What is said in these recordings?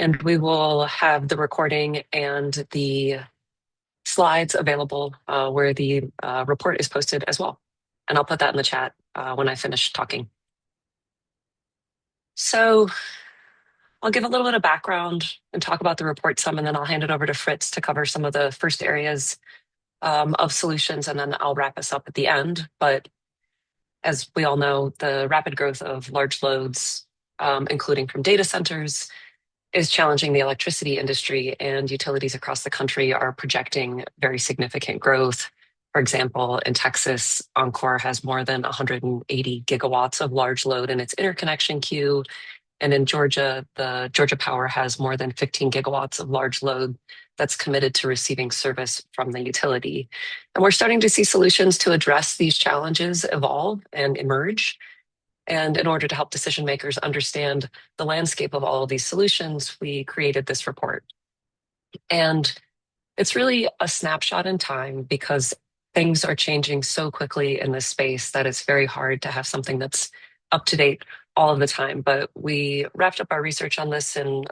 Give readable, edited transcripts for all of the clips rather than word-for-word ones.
And we will have the recording and the slides available where the report is posted as well. And I'll put that in the chat when I finish talking. So I'll give a little bit of background and talk about the report some, and then I'll hand it over to Fritz to cover some of the first areas of solutions, and then I'll wrap us up at the end. But as we all know, the rapid growth of large loads, including from data centers, is challenging the electricity industry, and utilities across the country are projecting very significant growth. For example, in Texas, Oncor has more than 180 gigawatts of large load in its interconnection queue. And in Georgia, the Georgia Power has more than 15 gigawatts of large load that's committed to receiving service from the utility. And we're starting to see solutions to address these challenges evolve and emerge. And in order to help decision makers understand the landscape of all of these solutions, we created this report. And it's really a snapshot in time because things are changing so quickly in this space that it's very hard to have something that's up to date all of the time. But we wrapped up our research on this in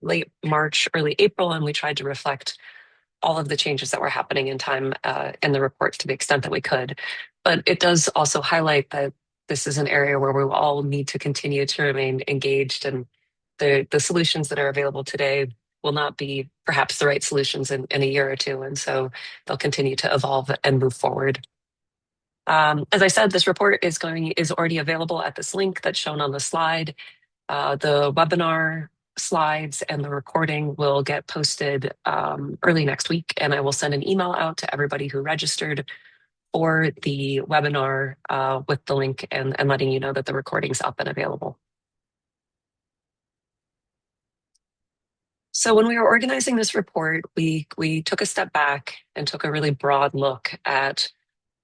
late March, early April, and we tried to reflect all of the changes that were happening in time in the reports to the extent that we could. But it does also highlight that this is an area where we will all need to continue to remain engaged, and the solutions that are available today will not be perhaps the right solutions in a year or two. And so they'll continue to evolve and move forward. As I said, this report is already available at this link that's shown on the slide. The webinar slides and the recording will get posted early next week, and I will send an email out to everybody who registered for the webinar with the link and letting you know that the recording's up and available. So when we were organizing this report, we took a step back and took a really broad look at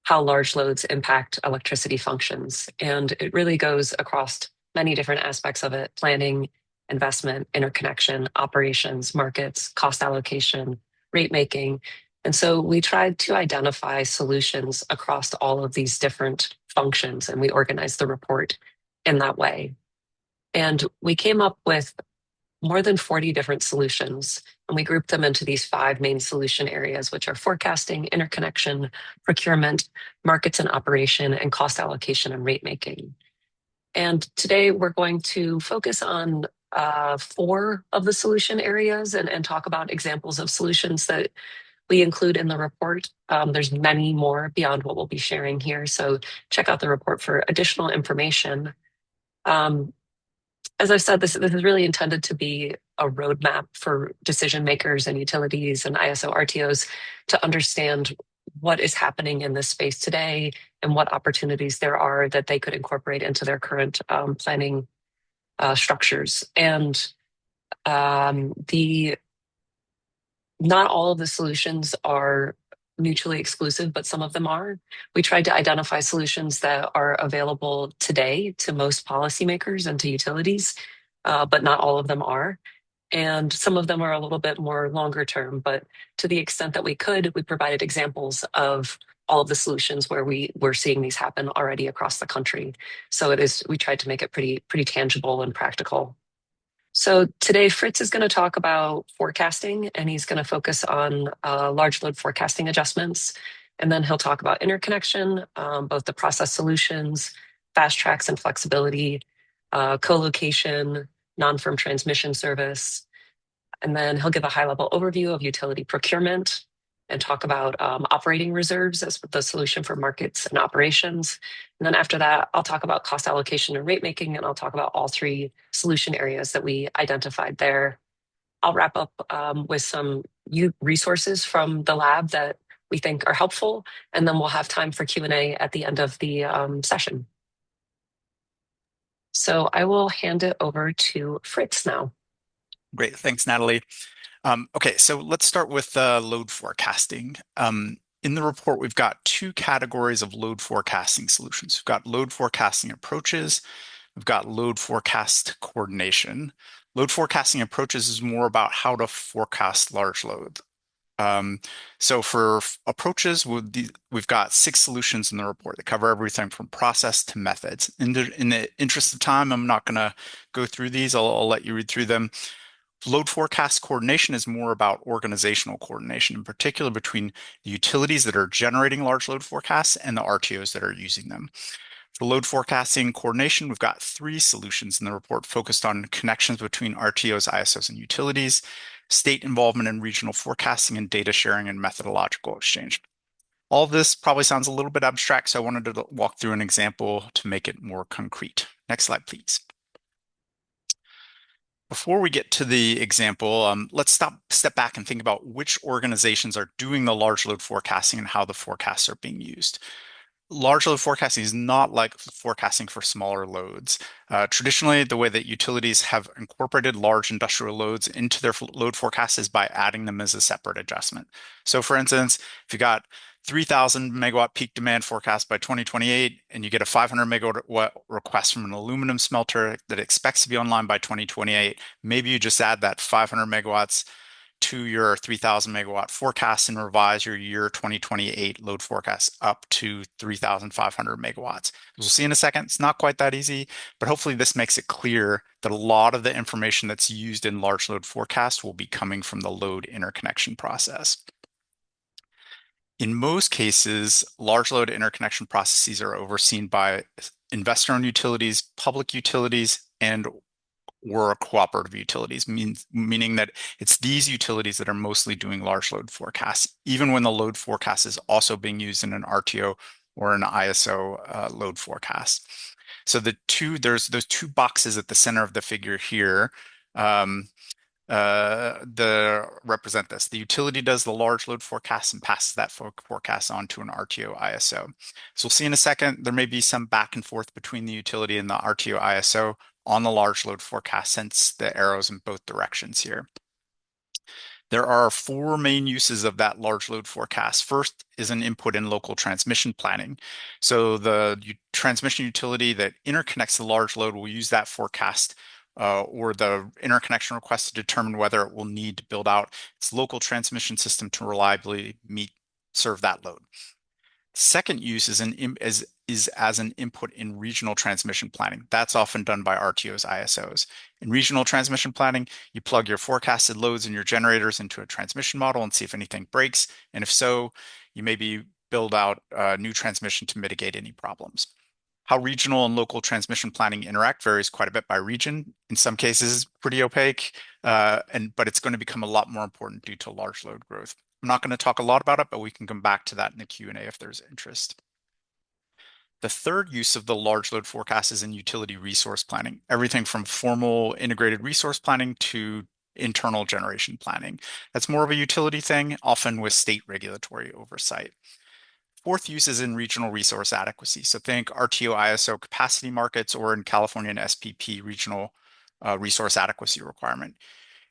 how large loads impact electricity functions. And it really goes across many different aspects of it: planning, investment, interconnection, operations, markets, cost allocation, rate making. And so we tried to identify solutions across all of these different functions, and we organized the report in that way. And we came up with more than 40 different solutions, and we grouped them into these 5 main solution areas, which are forecasting, interconnection, procurement, markets and operation, and cost allocation and rate making. And today we're going to focus on 4 of the solution areas and talk about examples of solutions that we include in the report. There's many more beyond what we'll be sharing here, so check out the report for additional information. As I said, this is really intended to be a roadmap for decision makers and utilities and ISO RTOs to understand what is happening in this space today and what opportunities there are that they could incorporate into their current planning structures. And not all of the solutions are mutually exclusive, but some of them are. We tried to identify solutions that are available today to most policymakers and to utilities, but not all of them are. And some of them are a little bit more longer term, but to the extent that we could, we provided examples of all of the solutions where we're seeing these happen already across the country. So we tried to make it pretty tangible and practical. So today, Fritz is going to talk about forecasting, and he's going to focus on large load forecasting adjustments. And then he'll talk about interconnection, both the process solutions, fast tracks and flexibility, co-location, non-firm transmission service. And then he'll give a high-level overview of utility procurement and talk about operating reserves as the solution for markets and operations. And then after that, I'll talk about cost allocation and rate making, and I'll talk about all 3 solution areas that we identified there. I'll wrap up with some resources from the lab that we think are helpful, and then we'll have time for Q&A at the end of the session. So I will hand it over to Fritz now. Great, thanks, Natalie. Okay, so let's start with load forecasting. In the report, we've got 2 categories of load forecasting solutions. We've got load forecasting approaches. We've got load forecast coordination. Load forecasting approaches is more about how to forecast large load. So for approaches, we've got 6 solutions in the report that cover everything from process to methods. In the interest of time, I'm not going to go through these. I'll let you read through them. Load forecast coordination is more about organizational coordination, in particular between the utilities that are generating large load forecasts and the RTOs that are using them. For load forecasting coordination, we've got three solutions in the report focused on connections between RTOs, ISOs, and utilities, state involvement in regional forecasting, and data sharing and methodological exchange. All of this probably sounds a little bit abstract, so I wanted to walk through an example to make it more concrete. Next slide, please. Before we get to the example, let's step back and think about which organizations are doing the large load forecasting and how the forecasts are being used. Large load forecasting is not like forecasting for smaller loads. Traditionally, the way that utilities have incorporated large industrial loads into their load forecast is by adding them as a separate adjustment. So for instance, if you got 3,000 megawatt peak demand forecast by 2028, and you get a 500 megawatt request from an aluminum smelter that expects to be online by 2028, maybe you just add that 500 megawatts to your 3,000 megawatt forecast and revise your year 2028 load forecast up to 3,500 megawatts. As we'll see in a second, it's not quite that easy, but hopefully this makes it clear that a lot of the information that's used in large load forecast will be coming from the load interconnection process. In most cases, large load interconnection processes are overseen by investor-owned utilities, public utilities, and or cooperative utilities, meaning that it's these utilities that are mostly doing large load forecasts, even when the load forecast is also being used in an RTO or an ISO load forecast. So there's those two boxes at the center of the figure here. Represent this. The utility does the large load forecast and passes that forecast on to an RTO ISO. So we'll see in a second, there may be some back and forth between the utility and the RTO ISO on the large load forecast, since the arrows in both directions here. There are four main uses of that large load forecast. First is an input in local transmission planning. So the transmission utility that interconnects the large load will use that forecast or the interconnection request to determine whether it will need to build out its local transmission system to reliably serve that load. Second use is as an input in regional transmission planning. That's often done by RTOs, ISOs. In regional transmission planning, you plug your forecasted loads and your generators into a transmission model and see if anything breaks. And if so, you maybe build out new transmission to mitigate any problems. How regional and local transmission planning interact varies quite a bit by region. In some cases, pretty opaque, but it's going to become a lot more important due to large load growth. I'm not going to talk a lot about it, but we can come back to that in the Q&A if there's interest. The third use of the large load forecast is in utility resource planning, everything from formal integrated resource planning to internal generation planning. That's more of a utility thing, often with state regulatory oversight. Fourth use is in regional resource adequacy. So think RTO ISO capacity markets, or in California and SPP regional resource adequacy requirement.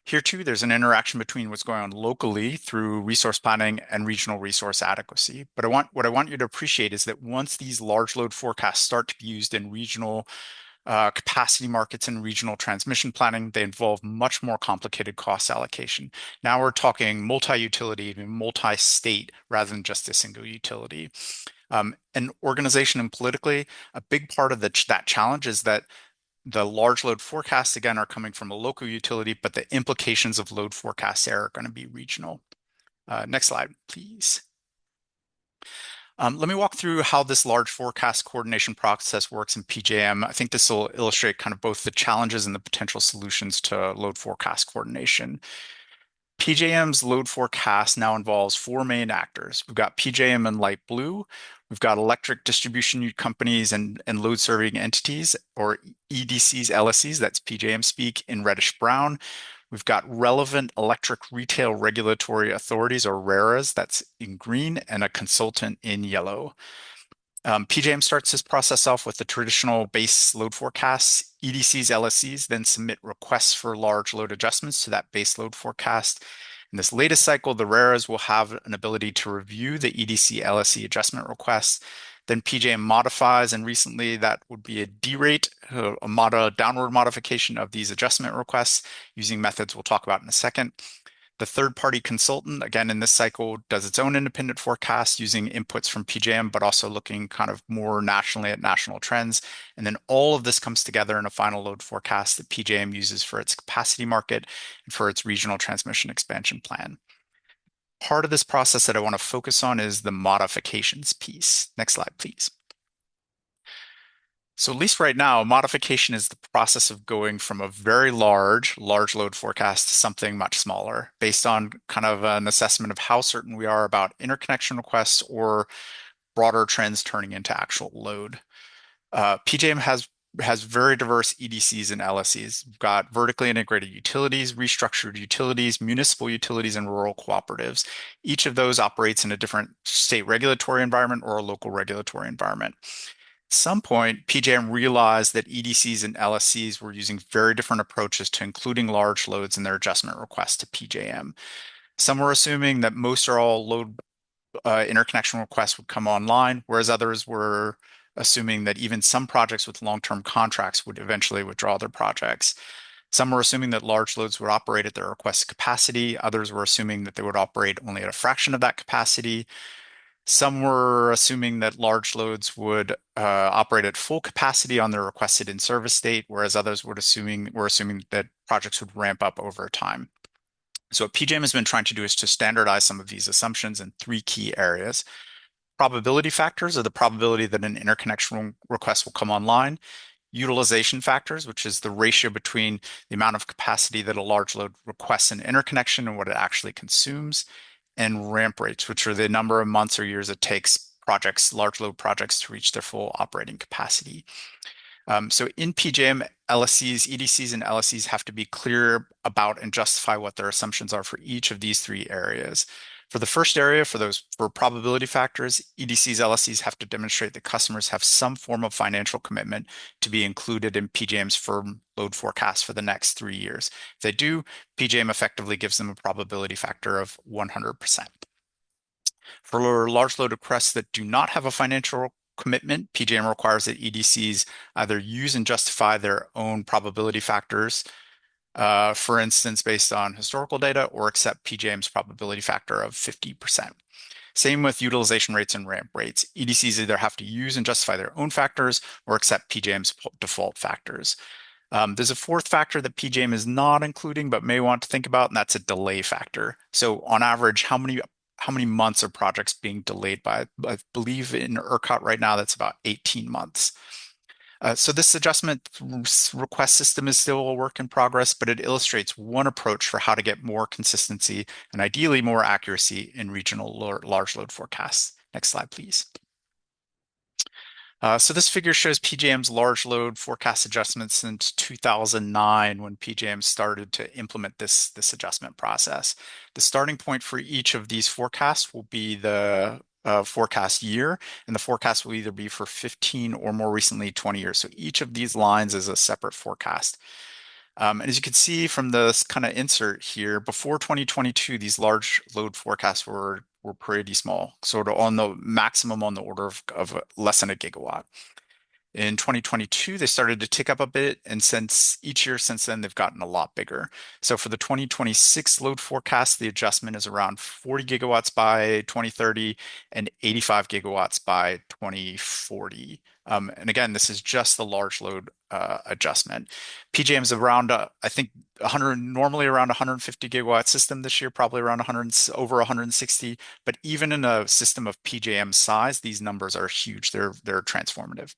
Here too, there's an interaction between what's going on locally through resource planning and regional resource adequacy. But what I want you to appreciate is that once these large load forecasts start to be used in regional capacity markets and regional transmission planning, they involve much more complicated cost allocation. Now we're talking multi-utility, even multi-state, rather than just a single utility. And organization and politically, a big part of that challenge is that the large load forecasts, again, are coming from a local utility, but the implications of load forecasts there are going to be regional. Next slide, please. Let me walk through how this large forecast coordination process works in PJM. I think this will illustrate kind of both the challenges and the potential solutions to load forecast coordination. PJM's load forecast now involves four main actors. We've got PJM in light blue. We've got electric distribution companies and load serving entities, or EDCs, LSCs, that's PJM speak, in reddish brown. We've got relevant electric retail regulatory authorities, or RERAs, that's in green, and a consultant in yellow. PJM starts this process off with the traditional base load forecasts. EDCs, LSCs then submit requests for large load adjustments to that base load forecast. In this latest cycle, the RERAs will have an ability to review the EDC, LSC adjustment requests. Then PJM modifies, and recently that would be a derate, a downward modification of these adjustment requests using methods we'll talk about in a second. The third-party consultant, again, in this cycle, does its own independent forecast using inputs from PJM, but also looking kind of more nationally at national trends. And then all of this comes together in a final load forecast that PJM uses for its capacity market and for its regional transmission expansion plan. Part of this process that I want to focus on is the modifications piece. Next slide, please. So at least right now, modification is the process of going from a very large load forecast to something much smaller based on kind of an assessment of how certain we are about interconnection requests or broader trends turning into actual load. PJM has very diverse EDCs and LSEs. We've got vertically integrated utilities, restructured utilities, municipal utilities, and rural cooperatives. Each of those operates in a different state regulatory environment or a local regulatory environment. At some point, PJM realized that EDCs and LSCs were using very different approaches to including large loads in their adjustment requests to PJM. Some were assuming that most or all load interconnection requests would come online, whereas others were assuming that even some projects with long-term contracts would eventually withdraw their projects. Some were assuming that large loads would operate at their requested capacity. Others were assuming that they would operate only at a fraction of that capacity. Some were assuming that large loads would operate at full capacity on their requested in-service date, whereas others were assuming that projects would ramp up over time. So what PJM has been trying to do is to standardize some of these assumptions in three key areas. Probability factors are the probability that an interconnection request will come online. Utilization factors, which is the ratio between the amount of capacity that a large load requests an interconnection and what it actually consumes. And ramp rates, which are the number of months or years it takes large load projects to reach their full operating capacity. So in PJM, LSCs, EDCs, and LSCs have to be clear about and justify what their assumptions are for each of these three areas. For the first area, for probability factors, EDCs, LSCs have to demonstrate that customers have some form of financial commitment to be included in PJM's firm load forecast for the next 3 years. If they do, PJM effectively gives them a probability factor of 100%. For large load requests that do not have a financial commitment, PJM requires that EDCs either use and justify their own probability factors, for instance, based on historical data, or accept PJM's probability factor of 50%. Same with utilization rates and ramp rates. EDCs either have to use and justify their own factors or accept PJM's default factors. There's a fourth factor that PJM is not including but may want to think about, and that's a delay factor. So on average, how many months are projects being delayed by? I believe in ERCOT right now, that's about 18 months. So this adjustment request system is still a work in progress, but it illustrates one approach for how to get more consistency and ideally more accuracy in regional large load forecasts. Next slide, please. So this figure shows PJM's large load forecast adjustments since 2009 when PJM started to implement this adjustment process. The starting point for each of these forecasts will be the forecast year, and the forecast will either be for 15 or more recently 20 years. So each of these lines is a separate forecast. And as you can see from this kind of insert here, before 2022, these large load forecasts were pretty small, sort of on the maximum on the order of less than a gigawatt. In 2022, they started to tick up a bit, and since each year since then, they've gotten a lot bigger. So for the 2026 load forecast, the adjustment is around 40 gigawatts by 2030 and 85 gigawatts by 2040. And again, this is just the large load adjustment. PJM is around, I think, normally around 150 gigawatt system this year, probably around 100, over 160. But even in a system of PJM size, these numbers are huge. They're transformative.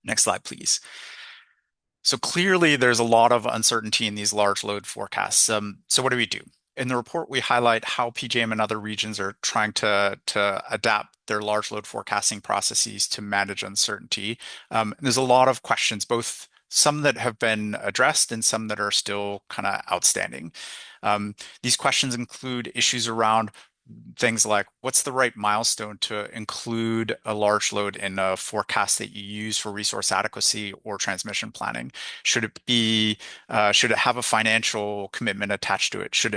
Next slide, please. So clearly, there's a lot of uncertainty in these large load forecasts. So what do we do? In the report, we highlight how PJM and other regions are trying to adapt their large load forecasting processes to manage uncertainty. There's a lot of questions, both some that have been addressed and some that are still kind of outstanding. These questions include issues around things like what's the right milestone to include a large load in a forecast that you use for resource adequacy or transmission planning? Should it have a financial commitment attached to it? Should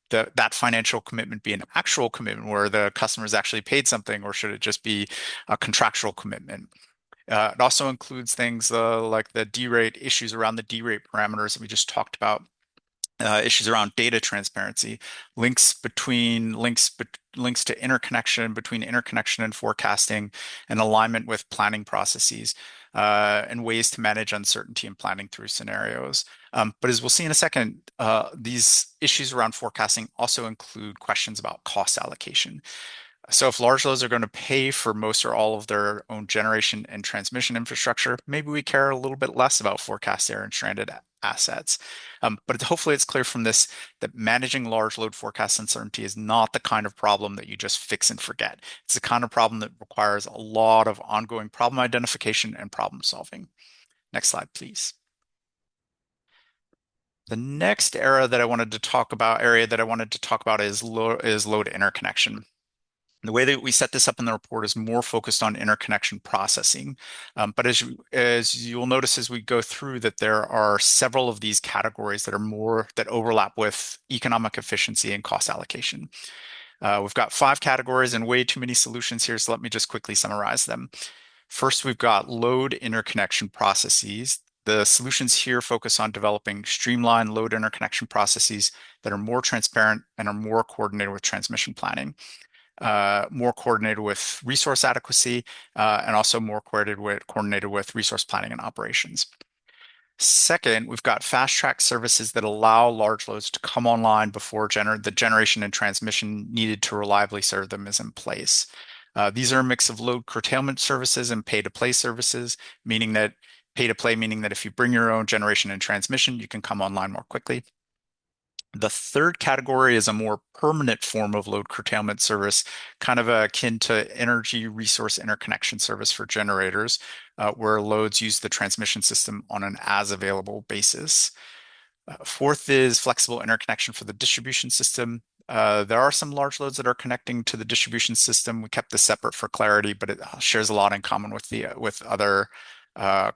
that financial commitment be an actual commitment where the customer's actually paid something, or should it just be a contractual commitment? It also includes things like the D rate, issues around the D rate parameters that we just talked about. issues around data transparency, links to interconnection between interconnection and forecasting, and alignment with planning processes, and ways to manage uncertainty in planning through scenarios. But as we'll see in a second, these issues around forecasting also include questions about cost allocation. So if large loads are going to pay for most or all of their own generation and transmission infrastructure, maybe we care a little bit less about forecast error and stranded assets. But hopefully it's clear from this that managing large load forecast uncertainty is not the kind of problem that you just fix and forget. It's the kind of problem that requires a lot of ongoing problem identification and problem solving. Next slide, please. The next area that I wanted to talk about is load interconnection. The way that we set this up in the report is more focused on interconnection processing. But as you'll notice as we go through that there are several of these categories that overlap with economic efficiency and cost allocation. We've got 5 categories and way too many solutions here, so let me just quickly summarize them. First, we've got load interconnection processes. The solutions here focus on developing streamlined load interconnection processes that are more transparent and are more coordinated with transmission planning, more coordinated with resource adequacy, and also more coordinated with resource planning and operations. Second, we've got fast track services that allow large loads to come online before the generation and transmission needed to reliably serve them is in place. These are a mix of load curtailment services and pay-to-play services, meaning that if you bring your own generation and transmission, you can come online more quickly. The third category is a more permanent form of load curtailment service, kind of akin to energy resource interconnection service for generators, where loads use the transmission system on an as available basis. Fourth is flexible interconnection for the distribution system. There are some large loads that are connecting to the distribution system. We kept this separate for clarity, but it shares a lot in common with other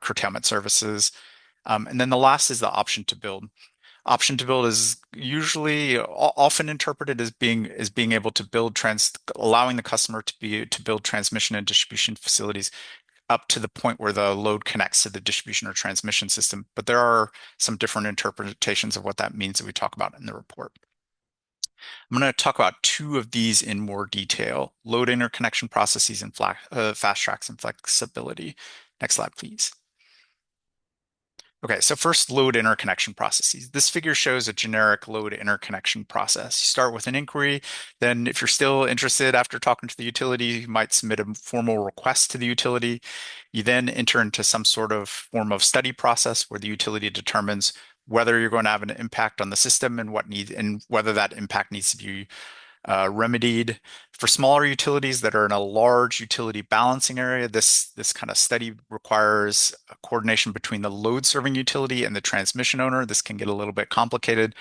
curtailment services. And then the last is the option to build. Option to build is usually often interpreted as being able to allowing the customer to build transmission and distribution facilities up to the point where the load connects to the distribution or transmission system. But there are some different interpretations of what that means that we talk about in the report. I'm going to talk about 2 of these in more detail: load interconnection processes and fast tracks and flexibility. Next slide, please. Okay, so first, load interconnection processes. This figure shows a generic load interconnection process. You start with an inquiry, then if you're still interested after talking to the utility, you might submit a formal request to the utility. You then enter into some sort of form of study process where the utility determines whether you're going to have an impact on the system and whether that impact needs to be remedied. For smaller utilities that are in a large utility balancing area, this kind of study requires a coordination between the load serving utility and the transmission owner. This can get a little bit complicated.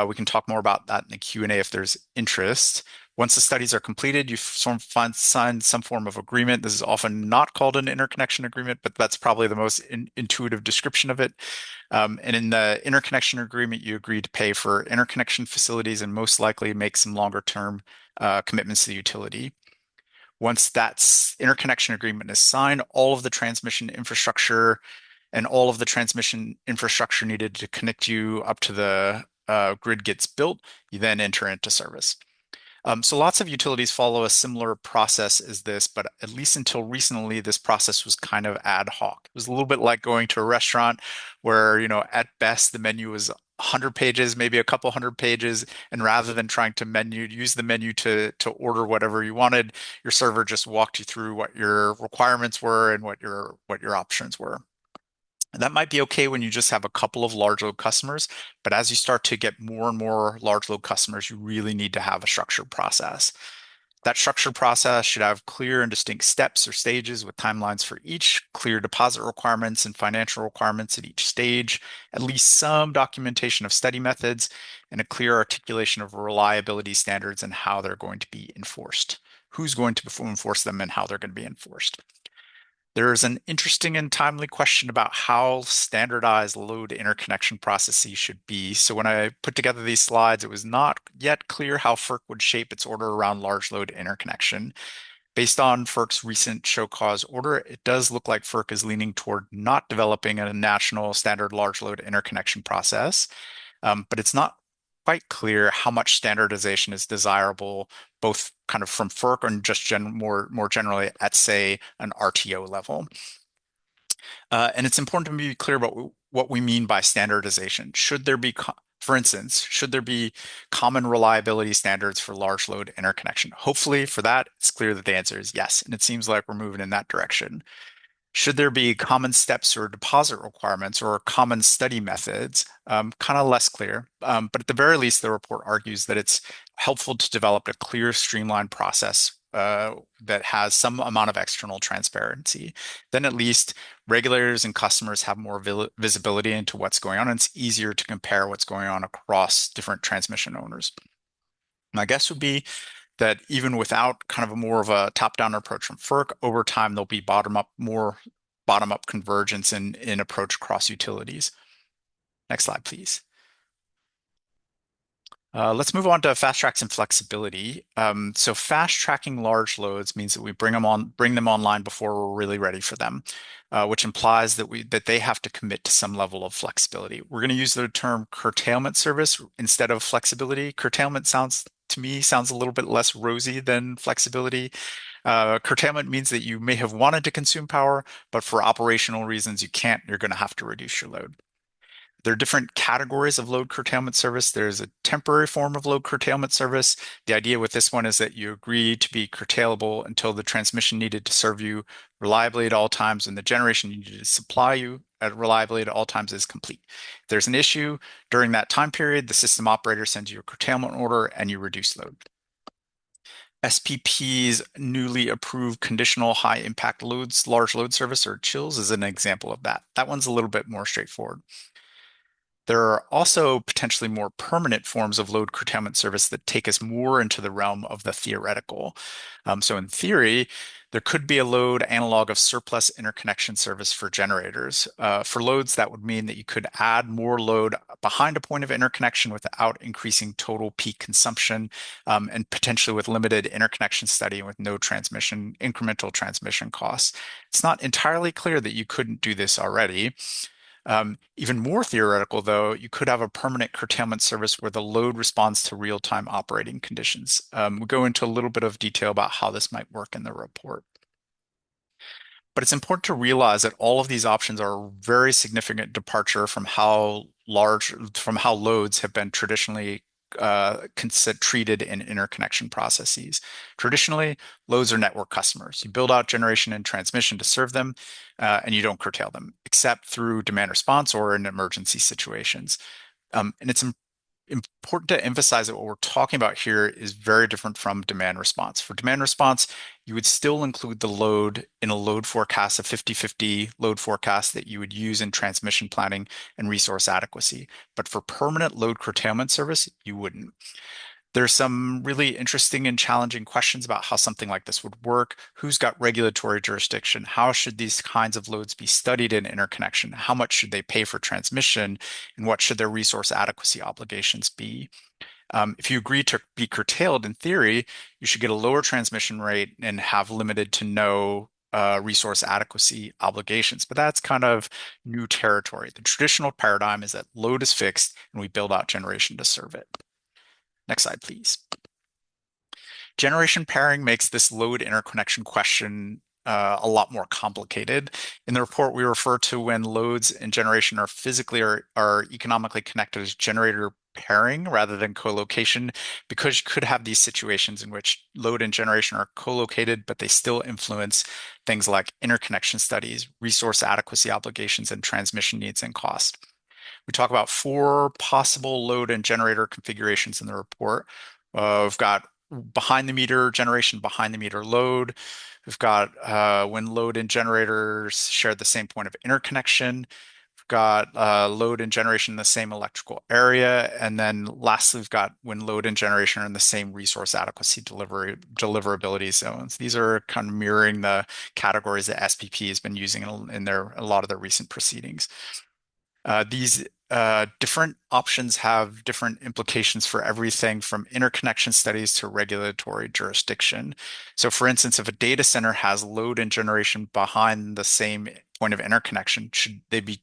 We can talk more about that in the Q&A if there's interest. Once the studies are completed, you sign some form of agreement. This is often not called an interconnection agreement, but that's probably the most intuitive description of it. And in the interconnection agreement, you agree to pay for interconnection facilities and most likely make some longer term commitments to the utility. Once that interconnection agreement is signed, all of the transmission infrastructure needed to connect you up to the grid gets built. You then enter into service. So lots of utilities follow a similar process as this, but at least until recently, this process was kind of ad hoc. It was a little bit like going to a restaurant where, at best the menu was 100 pages, maybe a couple hundred pages, and rather than trying to use the menu to order whatever you wanted, your server just walked you through what your requirements were and what your options were. And that might be okay when you just have a couple of large load customers, but as you start to get more and more large load customers, you really need to have a structured process. That structured process should have clear and distinct steps or stages with timelines for each, clear deposit requirements and financial requirements at each stage, at least some documentation of study methods, and a clear articulation of reliability standards and how they're going to be enforced, who's going to enforce them, and how they're going to be enforced. There is an interesting and timely question about how standardized load interconnection processes should be. So when I put together these slides, it was not yet clear how FERC would shape its order around large load interconnection. Based on FERC's recent show cause order, it does look like FERC is leaning toward not developing a national standard large load interconnection process. but it's not quite clear how much standardization is desirable, both kind of from FERC and just more generally at, say, an RTO level. And it's important to be clear about what we mean by standardization. Should there be, for instance, should there be common reliability standards for large load interconnection? Hopefully, for that, it's clear that the answer is yes, and it seems like we're moving in that direction. Should there be common steps or deposit requirements or common study methods? Kind of less clear. But at the very least, the report argues that it's helpful to develop a clear, streamlined process that has some amount of external transparency. Then at least regulators and customers have more visibility into what's going on, and it's easier to compare what's going on across different transmission owners. My guess would be that even without kind of a more of a top-down approach from FERC, over time there'll be more bottom-up convergence in approach across utilities. Next slide, please. Let's move on to fast tracks and flexibility. So fast tracking large loads means that we bring them online before we're really ready for them, which implies that they have to commit to some level of flexibility. We're going to use the term curtailment service instead of flexibility. Curtailment to me sounds a little bit less rosy than flexibility. Curtailment means that you may have wanted to consume power, but for operational reasons you can't. You're going to have to reduce your load. There are different categories of load curtailment service. There's a temporary form of load curtailment service. The idea with this one is that you agree to be curtailable until the transmission needed to serve you reliably at all times and the generation needed to supply you reliably at all times is complete. If there's an issue during that time period, the system operator sends you a curtailment order and you reduce load. SPP's newly approved conditional high impact loads, large load service, or CHILS, is an example of that. That one's a little bit more straightforward. There are also potentially more permanent forms of load curtailment service that take us more into the realm of the theoretical. So in theory, there could be a load analog of surplus interconnection service for generators. For loads, that would mean that you could add more load behind a point of interconnection without increasing total peak consumption, and potentially with limited interconnection study and with no incremental transmission costs. It's not entirely clear that you couldn't do this already. Even more theoretical, though, you could have a permanent curtailment service where the load responds to real-time operating conditions. We go into a little bit of detail about how this might work in the report. But it's important to realize that all of these options are a very significant departure from how loads have been traditionally treated in interconnection processes. Traditionally, loads are network customers. You build out generation and transmission to serve them, and you don't curtail them, except through demand response or in emergency situations. And it's important to emphasize that what we're talking about here is very different from demand response. For demand response, you would still include the load in a load forecast, a 50-50 load forecast that you would use in transmission planning and resource adequacy. But for permanent load curtailment service, you wouldn't. There's some really interesting and challenging questions about how something like this would work. Who's got regulatory jurisdiction? How should these kinds of loads be studied in interconnection? How much should they pay for transmission? And what should their resource adequacy obligations be? If you agree to be curtailed, in theory, you should get a lower transmission rate and have limited to no resource adequacy obligations. But that's kind of new territory. The traditional paradigm is that load is fixed and we build out generation to serve it. Next slide, please. Generation pairing makes this load interconnection question a lot more complicated. In the report, we refer to when loads and generation are physically or are economically connected as generator pairing rather than co-location, because you could have these situations in which load and generation are co-located, but they still influence things like interconnection studies, resource adequacy obligations, and transmission needs and costs. We talk about 4 possible load and generator configurations in the report. We've got behind the meter generation, behind the meter load. We've got when load and generators share the same point of interconnection. We've got load and generation in the same electrical area. And then lastly, we've got when load and generation are in the same resource adequacy deliverability zones. These are kind of mirroring the categories that SPP has been using in a lot of their recent proceedings. These different options have different implications for everything from interconnection studies to regulatory jurisdiction. So for instance, if a data center has load and generation behind the same point of interconnection? Should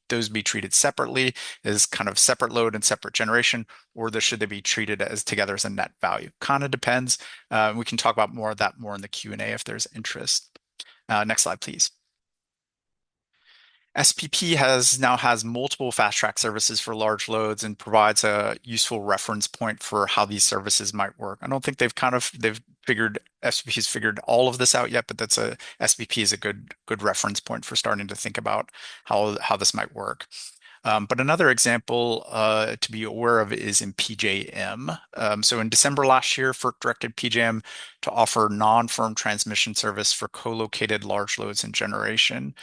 those be treated separately as kind of separate load and separate generation, or should they be treated as together as a net value? Kind of depends. We can talk about more of that more in the Q&A if there's interest. Next slide, please. SPP now has multiple fast track services for large loads and provides a useful reference point for how these services might work. I don't think they've figured SPP has figured all of this out yet, but SPP is a good reference point for starting to think about how this might work. But another example to be aware of is in PJM. So in December last year, FERC directed PJM to offer non-firm transmission service for co-located large loads and generation.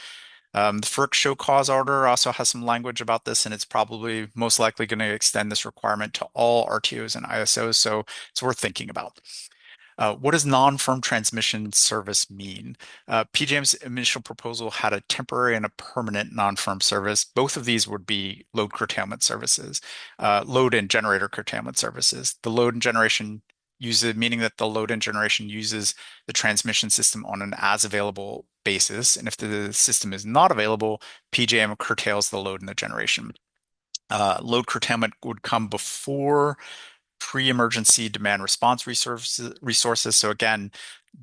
The FERC show cause order also has some language about this, and it's probably most likely going to extend this requirement to all RTOs and ISOs, so it's worth thinking about. What does non-firm transmission service mean? PJM's initial proposal had a temporary and a permanent non-firm service. Both of these would be load curtailment services, load and generator curtailment services. The load and generation meaning that the load and generation uses the transmission system on an as available basis. And if the system is not available, PJM curtails the load and the generation. Load curtailment would come before pre-emergency demand response resources. So again,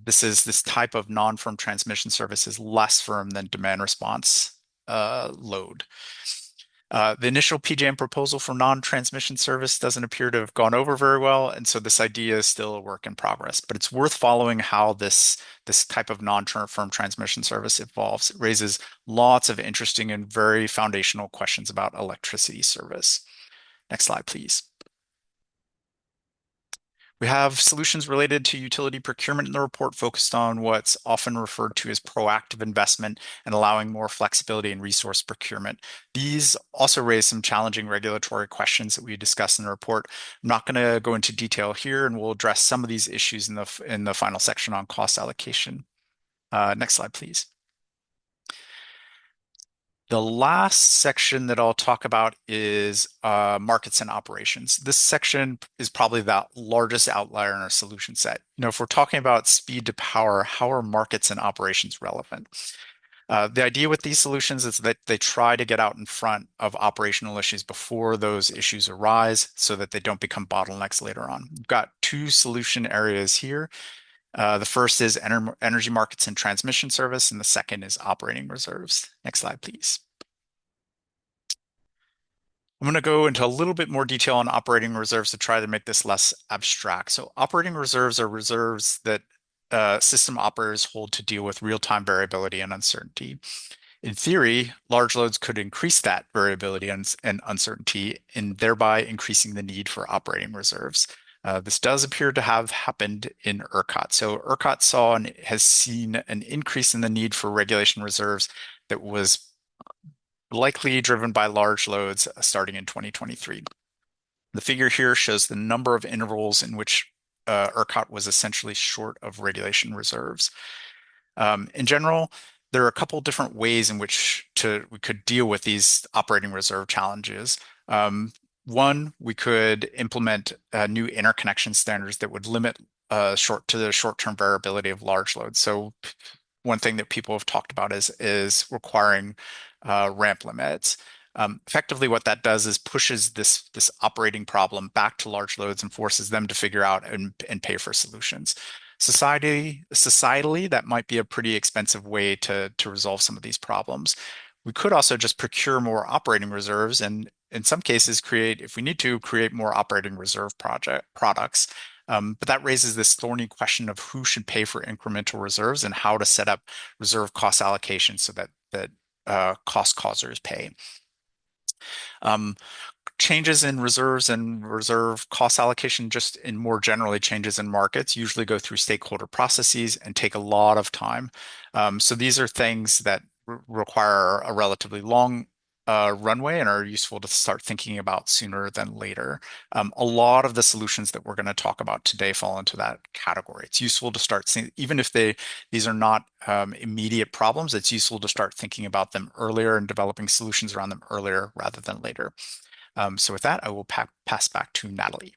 this type of non-firm transmission service is less firm than demand response load. The initial PJM proposal for non-transmission service doesn't appear to have gone over very well, and so this idea is still a work in progress. But it's worth following how this type of non-firm transmission service evolves. It raises lots of interesting and very foundational questions about electricity service. Next slide, please. We have solutions related to utility procurement in the report focused on what's often referred to as proactive investment and allowing more flexibility in resource procurement. These also raise some challenging regulatory questions that we discussed in the report. I'm not going to go into detail here, and we'll address some of these issues in the final section on cost allocation. Next slide, please. The last section that I'll talk about is markets and operations. This section is probably the largest outlier in our solution set. If we're talking about speed to power, how are markets and operations relevant? The idea with these solutions is that they try to get out in front of operational issues before those issues arise so that they don't become bottlenecks later on. We've got two solution areas here. The first is energy markets and transmission service, and the second is operating reserves. Next slide, please. I'm going to go into a little bit more detail on operating reserves to try to make this less abstract. So operating reserves are reserves that system operators hold to deal with real-time variability and uncertainty. In theory, large loads could increase that variability and uncertainty, and thereby increasing the need for operating reserves. This does appear to have happened in ERCOT. So ERCOT saw and has seen an increase in the need for regulation reserves that was likely driven by large loads starting in 2023. The figure here shows the number of intervals in which ERCOT was essentially short of regulation reserves. In general, there are a couple different ways in which we could deal with these operating reserve challenges. One, we could implement new interconnection standards that would limit the short-term variability of large loads. So one thing that people have talked about is requiring ramp limits. Effectively, what that does is pushes this operating problem back to large loads and forces them to figure out and pay for solutions. Societally, that might be a pretty expensive way to resolve some of these problems. We could also just procure more operating reserves and in some cases if we need to, create more operating reserve products. But that raises this thorny question of who should pay for incremental reserves and how to set up reserve cost allocation so that cost causers pay. Changes in reserves and reserve cost allocation, just in more generally changes in markets, usually go through stakeholder processes and take a lot of time. So these are things that require a relatively long runway and are useful to start thinking about sooner than later. A lot of the solutions that we're going to talk about today fall into that category. It's useful to start seeing, even if these are not immediate problems, it's useful to start thinking about them earlier and developing solutions around them earlier rather than later. So with that, I will pass back to Natalie.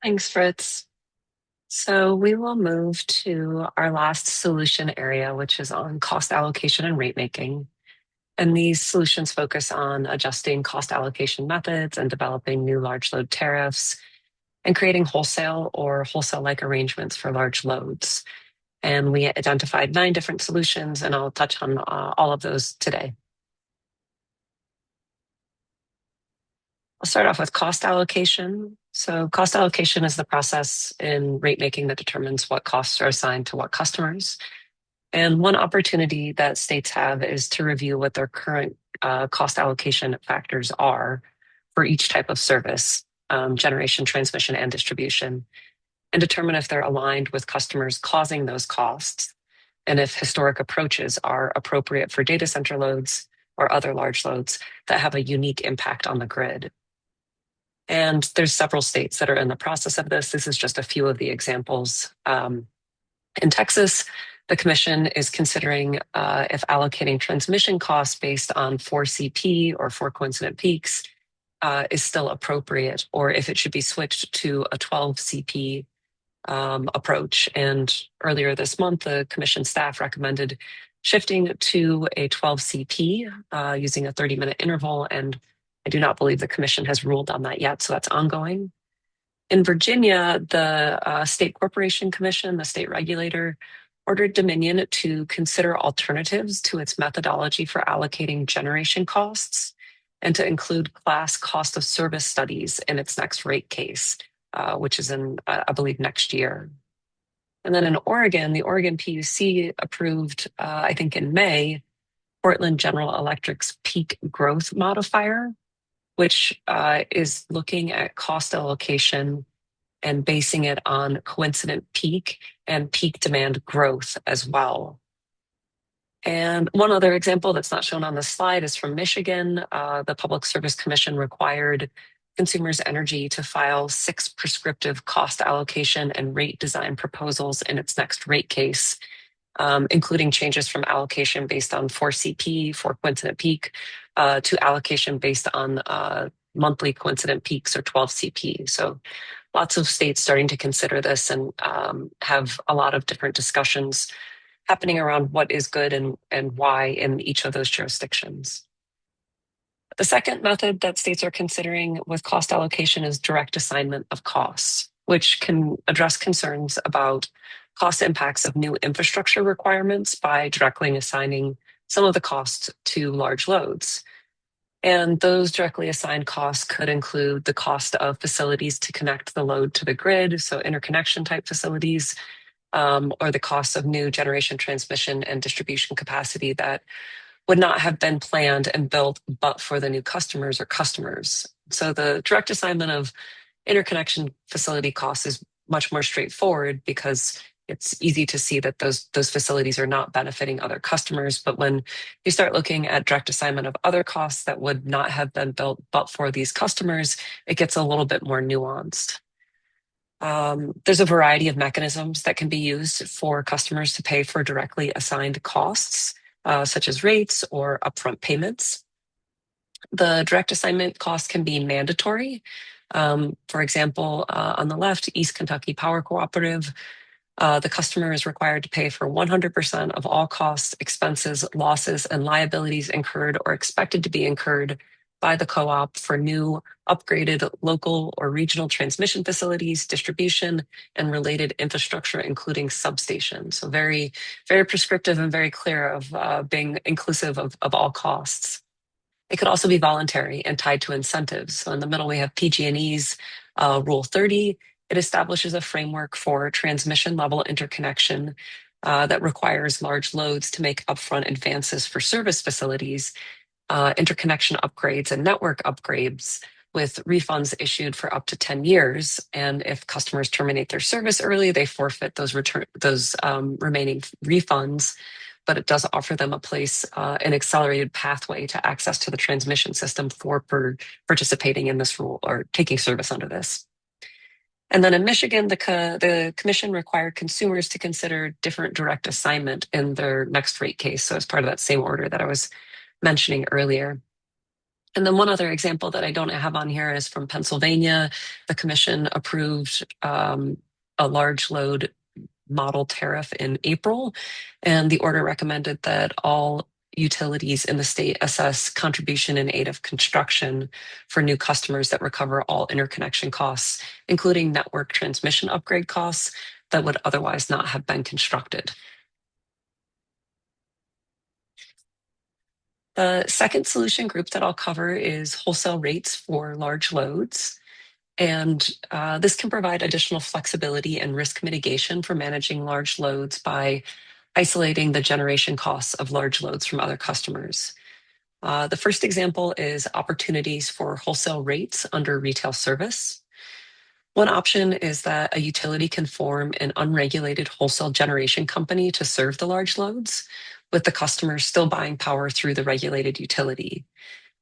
Thanks, Fritz. So we will move to our last solution area, which is on cost allocation and rate making. And these solutions focus on adjusting cost allocation methods and developing new large load tariffs and creating wholesale or wholesale-like arrangements for large loads. And we identified 9 different solutions, and I'll touch on all of those today. I'll start off with cost allocation. So cost allocation is the process in rate making that determines what costs are assigned to what customers. And one opportunity that states have is to review what their current cost allocation factors are for each type of service, generation, transmission, and distribution, and determine if they're aligned with customers causing those costs and if historic approaches are appropriate for data center loads or other large loads that have a unique impact on the grid. And there's several states that are in the process of this. This is just a few of the examples. In Texas, the commission is considering if allocating transmission costs based on 4 CP or 4 coincident peaks is still appropriate, or if it should be switched to a 12 CP approach. And earlier this month, the commission staff recommended shifting to a 12 CP using a 30-minute interval. And I do not believe the commission has ruled on that yet, so that's ongoing. In Virginia, the State Corporation Commission, the state regulator, ordered Dominion to consider alternatives to its methodology for allocating generation costs and to include class cost of service studies in its next rate case, which is in, I believe, next year. And then in Oregon, the Oregon PUC approved, I think in May, Portland General Electric's peak growth modifier, which is looking at cost allocation and basing it on coincident peak and peak demand growth as well. And one other example that's not shown on the slide is from Michigan. The Public Service Commission required Consumers Energy to file 6 prescriptive cost allocation and rate design proposals in its next rate case, including changes from allocation based on 4 CP, 4 coincident peak, to allocation based on monthly coincident peaks or 12 CP. So lots of states starting to consider this and have a lot of different discussions happening around what is good and why in each of those jurisdictions. The second method that states are considering with cost allocation is direct assignment of costs, which can address concerns about cost impacts of new infrastructure requirements by directly assigning some of the costs to large loads. And those directly assigned costs could include the cost of facilities to connect the load to the grid, so interconnection type facilities, or the cost of new generation, transmission, and distribution capacity that would not have been planned and built but for the new customers. So the direct assignment of interconnection facility costs is much more straightforward because it's easy to see that those facilities are not benefiting other customers. But when you start looking at direct assignment of other costs that would not have been built but for these customers, it gets a little bit more nuanced. There's a variety of mechanisms that can be used for customers to pay for directly assigned costs, such as rates or upfront payments. The direct assignment cost can be mandatory. For example, on the left, East Kentucky Power Cooperative, the customer is required to pay for 100% of all costs, expenses, losses, and liabilities incurred or expected to be incurred by the co-op for new, upgraded local or regional transmission facilities, distribution, and related infrastructure, including substations. So very, very prescriptive and very clear of being inclusive of all costs. It could also be voluntary and tied to incentives. So in the middle, we have PG&E's Rule 30. It establishes a framework for transmission level interconnection that requires large loads to make upfront advances for service facilities, interconnection upgrades, and network upgrades, with refunds issued for up to 10 years. And if customers terminate their service early, they forfeit those remaining refunds. But it does offer them a place, an accelerated pathway to access to the transmission system for participating in this rule or taking service under this. And then in Michigan, the commission required consumers to consider different direct assignment in their next rate case. So as part of that same order that I was mentioning earlier. And then one other example that I don't have on here is from Pennsylvania. The commission approved a large load model tariff in April, and the order recommended that all utilities in the state assess contribution in aid of construction for new customers that recover all interconnection costs, including network transmission upgrade costs that would otherwise not have been constructed. The second solution group that I'll cover is wholesale rates for large loads. And this can provide additional flexibility and risk mitigation for managing large loads by isolating the generation costs of large loads from other customers. The first example is opportunities for wholesale rates under retail service. One option is that a utility can form an unregulated wholesale generation company to serve the large loads, with the customers still buying power through the regulated utility.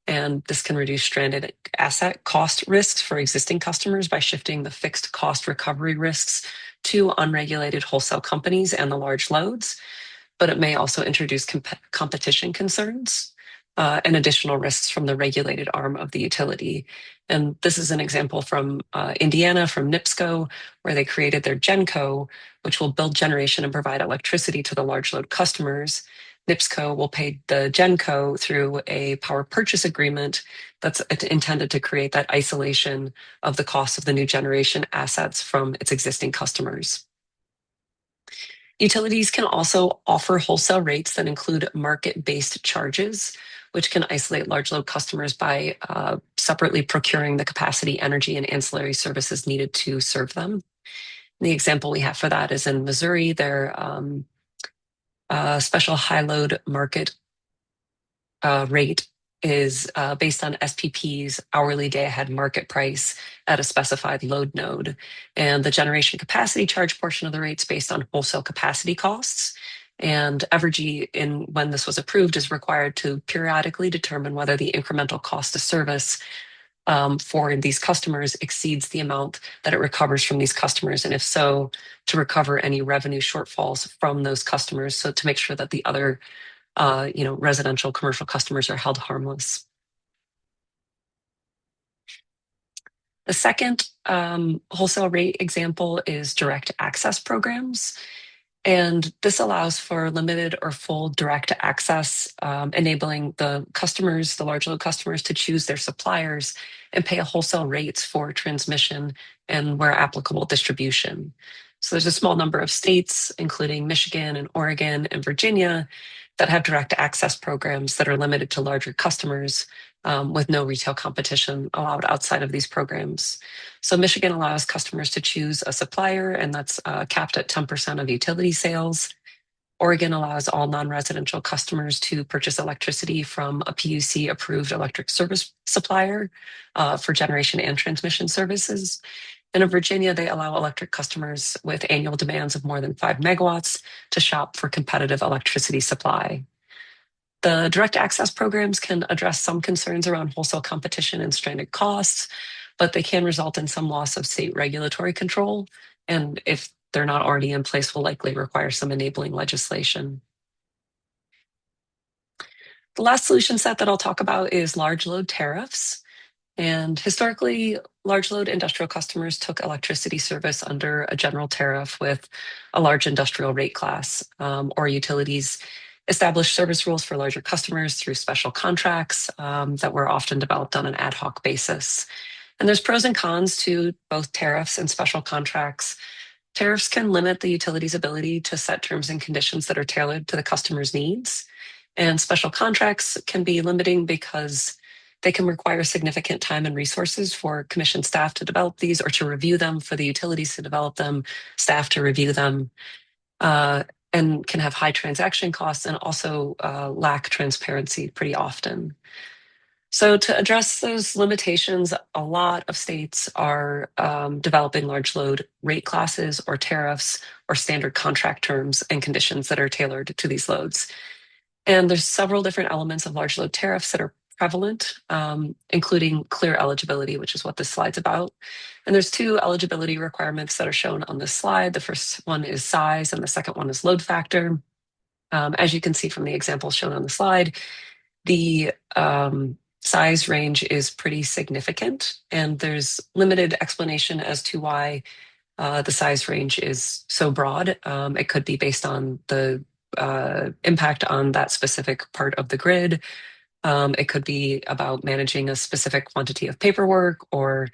And this can reduce stranded asset cost risks for existing customers by shifting the fixed cost recovery risks to unregulated wholesale companies and the large loads. But it may also introduce competition concerns and additional risks from the regulated arm of the utility. And this is an example from Indiana, from NIPSCO, where they created their GenCo, which will build generation and provide electricity to the large load customers. NIPSCO will pay the GenCo through a power purchase agreement that's intended to create that isolation of the cost of the new generation assets from its existing customers. Utilities can also offer wholesale rates that include market-based charges, which can isolate large load customers by separately procuring the capacity, energy, and ancillary services needed to serve them. The example we have for that is in Missouri. Their special high load market rate is based on SPP's hourly day ahead market price at a specified load node. And the generation capacity charge portion of the rate's based on wholesale capacity costs. And Evergy, when this was approved, is required to periodically determine whether the incremental cost of service for these customers exceeds the amount that it recovers from these customers. And if so, to recover any revenue shortfalls from those customers, so to make sure that the other residential commercial customers are held harmless. The second wholesale rate example is direct access programs. And this allows for limited or full direct access, enabling the customers, the large load customers, to choose their suppliers and pay a wholesale rates for transmission and, where applicable, distribution. So there's a small number of states, including Michigan and Oregon and Virginia, that have direct access programs that are limited to larger customers with no retail competition allowed outside of these programs. So Michigan allows customers to choose a supplier, and that's capped at 10% of utility sales. Oregon allows all non-residential customers to purchase electricity from a PUC-approved electric service supplier for generation and transmission services. And in Virginia, they allow electric customers with annual demands of more than 5 megawatts to shop for competitive electricity supply. The direct access programs can address some concerns around wholesale competition and stranded costs, but they can result in some loss of state regulatory control. And if they're not already in place, will likely require some enabling legislation. The last solution set that I'll talk about is large load tariffs. And historically, large load industrial customers took electricity service under a general tariff with a large industrial rate class, or utilities established service rules for larger customers through special contracts that were often developed on an ad hoc basis. And there's pros and cons to both tariffs and special contracts. Tariffs can limit the utility's ability to set terms and conditions that are tailored to the customer's needs. And special contracts can be limiting because they can require significant time and resources for commission staff to develop these, or to review them, for the utilities to develop them, staff to review them, and can have high transaction costs and also lack transparency pretty often. So to address those limitations, a lot of states are developing large load rate classes or tariffs or standard contract terms and conditions that are tailored to these loads. And there's several different elements of large load tariffs that are prevalent, including clear eligibility, which is what this slide's about. And there's two eligibility requirements that are shown on this slide. The first one is size, and the second one is load factor. As you can see from the example shown on the slide, the size range is pretty significant, and there's limited explanation as to why The size range is so broad. It could be based on the impact on that specific part of the grid. It could be about managing a specific quantity of paperwork or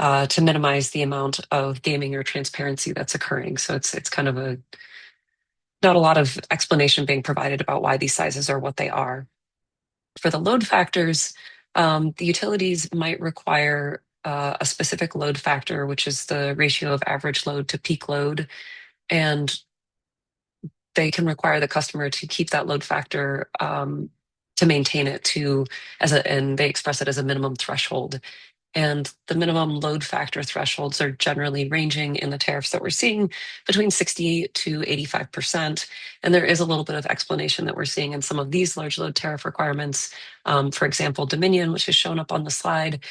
to minimize the amount of gaming or transparency that's occurring. So it's kind of a not a lot of explanation being provided about why these sizes are what they are. For the load factors, the utilities might require a specific load factor, which is the ratio of average load to peak load, and they can require the customer to keep that load factor to maintain it and they express it as a minimum threshold. And the minimum load factor thresholds are generally ranging in the tariffs that we're seeing between 60 to 85%. And there is a little bit of explanation that we're seeing in some of these large load tariff requirements. For example, Dominion, which is shown up on the slide,